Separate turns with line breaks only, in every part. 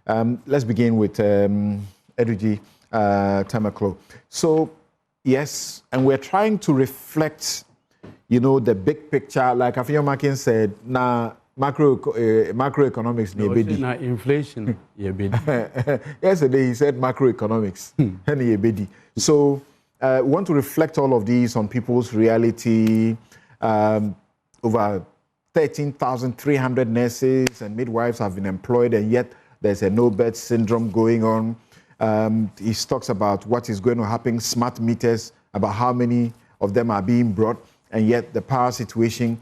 Let's begin with Sedzudzi Tamakloe. So, yes, and we're trying to reflect, you know, the big picture. Like Afia Makin said, now macroeconomics.
No, inflation.
Yesterday he said macroeconomics. So, we want to reflect all of these on people's reality. Over 13,300 nurses and midwives have been employed, and yet there's a no-bed syndrome going on. He talks about what is going to happen, smart meters, about how many of them are being brought, and yet the power situation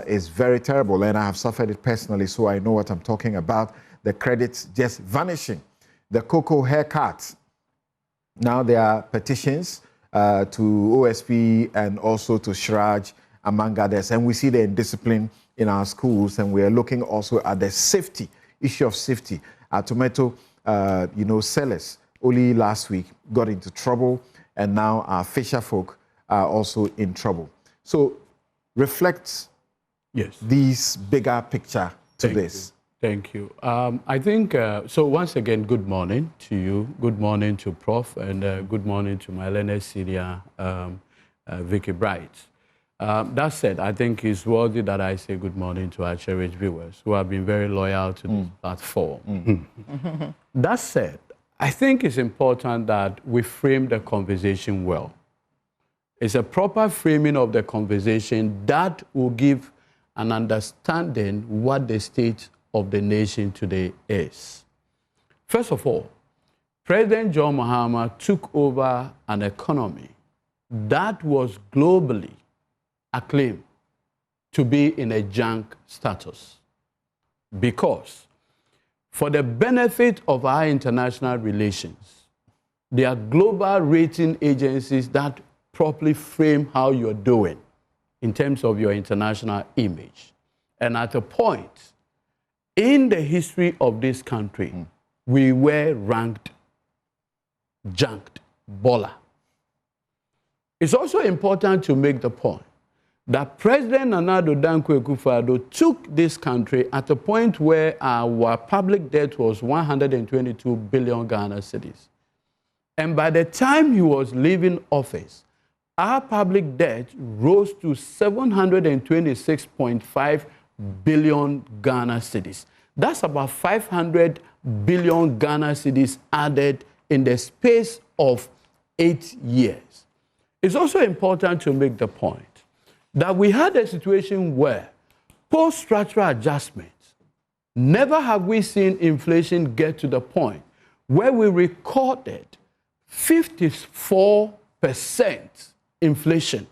is very terrible, and I have suffered it personally, so I know what I'm talking about. The credits just vanishing. The cocoa haircut. Now there are petitions to OSP and also to Shraj, among others, and we see the indiscipline in our schools, and we are looking also at the safety, issue of safety. Our tomato, sellers only last week got into trouble, and now our fisher folk are also in trouble. So reflect these bigger picture to this.
Thank you. I think, so once again, good morning to you, good morning to Prof, and good morning to my learned senior, Vicky Bright. That said, I think it's worthy that I say good morning to our cherished viewers who have been very loyal to this platform. That said, I think it's important that we frame the conversation well. It's a proper framing of the conversation that will give an understanding what the state of the nation today is. First of all, President John Mahama took over an economy that was globally acclaimed to be in a junk status, because for the benefit of our international relations, there are global rating agencies that properly frame how you're doing in terms of your international image. And at a point in the history of this country, we were ranked junked baller. It's also important to make the point that President Nana Addo Dankwa Akufo-Addo took this country at a point where our public debt was 122 billion Ghana cedis. And by the time he was leaving office, our public debt rose to 726.5 billion Ghana cedis. That's about 500 billion Ghana cedis added in the space of 8 years. It's also important to make the point that we had a situation where post-structural adjustments, never have we seen inflation get to the point where we recorded 54% inflation.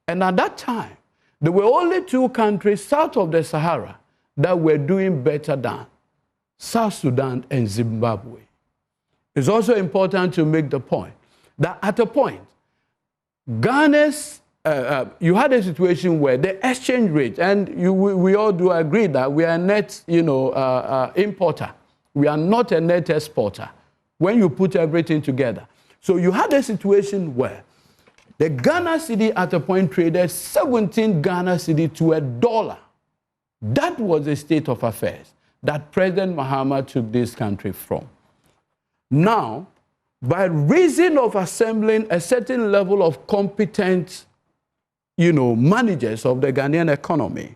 And at that time, there were only 2 countries south of the Sahara that were doing better than South Sudan and Zimbabwe. It's also important to make the point that at a point, Ghana's you had a situation where the exchange rate, and we all do agree that we are a net, importer. We are not a net exporter when you put everything together. So you had a situation where the Ghana cedi at a point traded 17 Ghana cedi to $1. That was the state of affairs that President Mahama took this country from. Now, by reason of assembling a certain level of competent managers of the Ghanaian economy,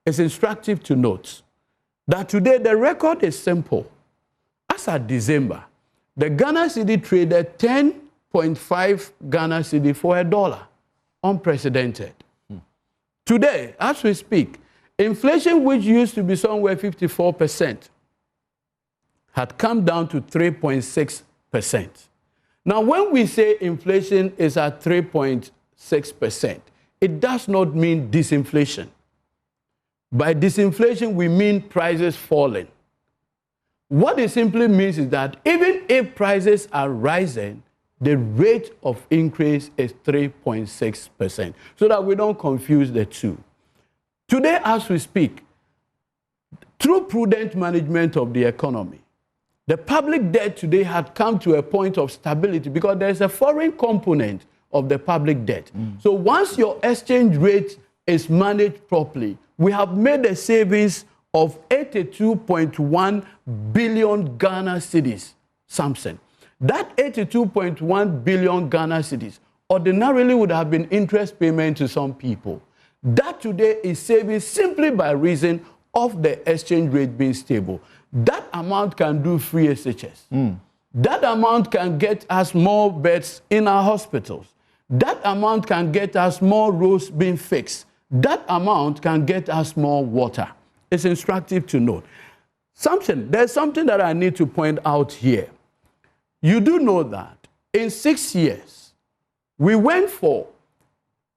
it's instructive to note that today the record is simple. As at December, the Ghana cedi traded 10.5 Ghana cedi for $1. Unprecedented. Today, as we speak, inflation, which used to be somewhere 54%, had come down to 3.6%. Now, when we say inflation is at 3.6%, it does not mean disinflation. By disinflation, we mean prices falling. What it simply means is that even if prices are rising, the rate of increase is 3.6%, so that we don't confuse the two. Today, as we speak, through prudent management of the economy, the public debt today had come to a point of stability because there's a foreign component of the public debt. So once your exchange rate is managed properly, we have made a savings of 82.1 billion Ghana cedis, Samson. That 82.1 billion Ghana cedis ordinarily would have been interest payment to some people. That today is saving simply by reason of the exchange rate being stable. That amount can do free SHS. That amount can get us more beds in our hospitals. That amount can get us more roads being fixed. That amount can get us more water. It's instructive to note. There's something that I need to point out here. You do know that in 6 years, we went for,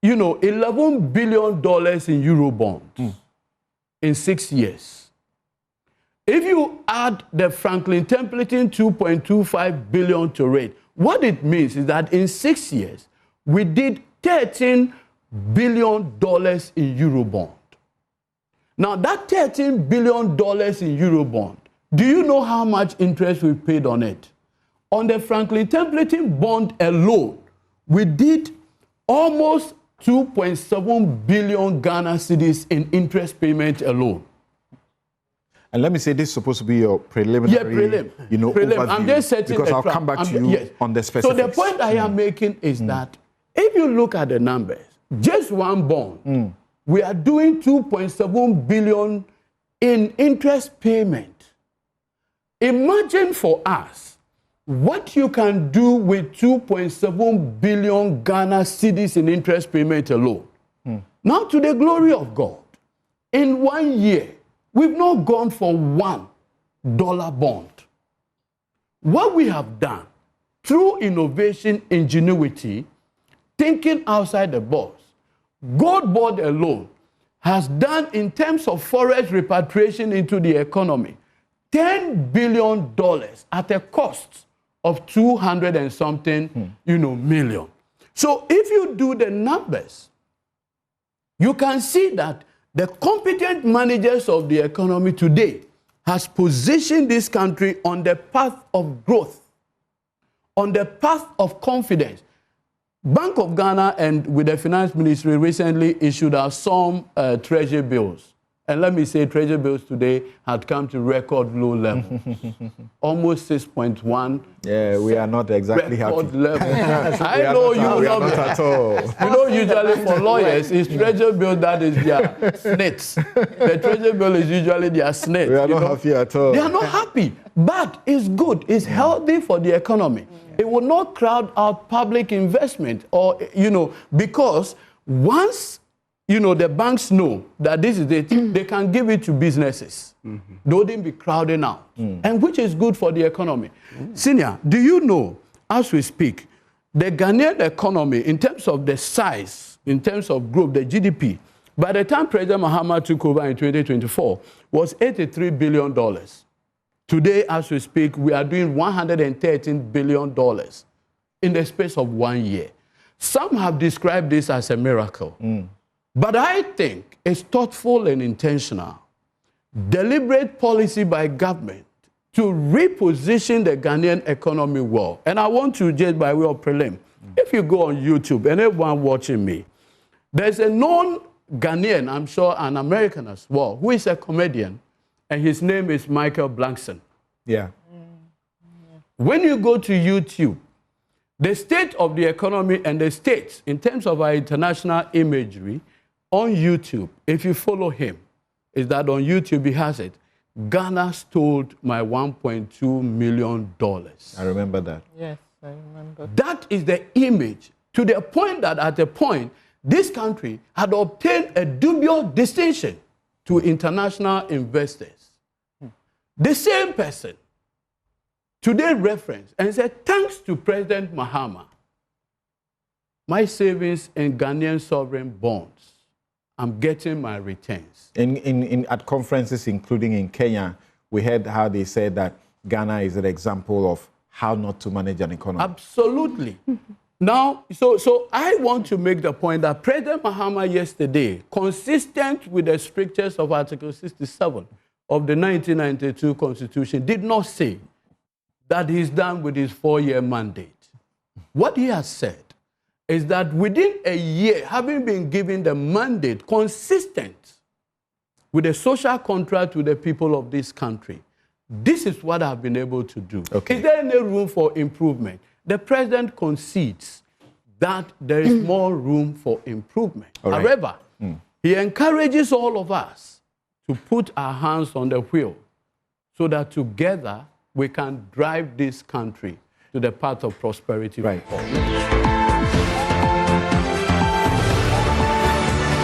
$11 billion in Euro bonds in 6 years. If you add the Franklin Templeton 2.25 billion to it, what it means is that in 6 years, we did $13 billion in Euro bond. Now, that $13 billion in Euro bond, do you know how much interest we paid on it? On the Franklin Templeton bond alone, we did almost 2.7 billion Ghana cedis in interest payment alone. And
let me say, this is supposed to be your preliminary, overview.
I'm just setting
because I'll come back to you on the specifics.
So the point I am making is that if you look at the numbers, just one bond, we are doing 2.7 billion in interest payment. Imagine for us what you can do with 2.7 billion Ghana cedis in interest payment alone. Now, to the glory of God, in 1 year, we've not gone for $1 bond. What we have done through innovation, ingenuity, thinking outside the box, gold bond alone has done, in terms of forex repatriation into the economy, $10 billion at a cost of 200 and something, million. So if you do the numbers, you can see that the competent managers of the economy today has positioned this country on the path of growth, on the path of confidence. Bank of Ghana and with the Finance Ministry recently issued out some treasury bills. And let me say, treasury bills today had come to record low level. Almost 6.1.
Yeah, we are not exactly happy.
Level. I know you will not be
at all.
Usually for lawyers, it's treasury bill that is their snits. The treasury bill is usually their snits.
We are not happy at all.
They are not happy, but it's good. It's healthy for the economy. It will not crowd out public investment, or, because once the banks know that this is it, they can give it to businesses. They wouldn't be crowding out, and which is good for the economy. Senior, do you know, as we speak, the Ghanaian economy, in terms of the size, in terms of growth, the GDP, by the time President Mahama took over in 2024, was $83 billion. Today, as we speak, we are doing $113 billion in the space of 1 year. Some have described this as a miracle. But I think it's thoughtful and intentional, deliberate policy by government to reposition the Ghanaian economy well. And I want to, just by way of prelim, if you go on YouTube, and everyone watching me, there's a known Ghanaian, I'm sure an American as well, who is a comedian, and his name is Michael Blankson.
Yeah.
When you go to YouTube, the state of the economy and the states, in terms of our international imagery, on YouTube, if you follow him, is that on YouTube he has it, Ghana stole my $1.2 million.
I remember that.
Yes, I remember.
That is the image, to the point that at a point, this country had obtained a dubious distinction to international investors. The same person today referenced and said, thanks to President Mahama, my savings in Ghanaian sovereign bonds, I'm getting my returns.
At conferences, including in Kenya, we heard how they said that Ghana is an example of how not to manage an economy.
Absolutely. Now, so I want to make the point that President Mahama yesterday, consistent with the strictures of Article 67 of the 1992 Constitution, did not say that he's done with his 4-year mandate. What he has said is that within a year, having been given the mandate consistent with a social contract with the people of this country. This is what I've been able to do.
Okay.
Is there any room for improvement? The president concedes that there is more room for improvement.
All right.
However, he encourages all of us to put our hands on the wheel so that together we can drive this country to the path of prosperity.
Right.
For all.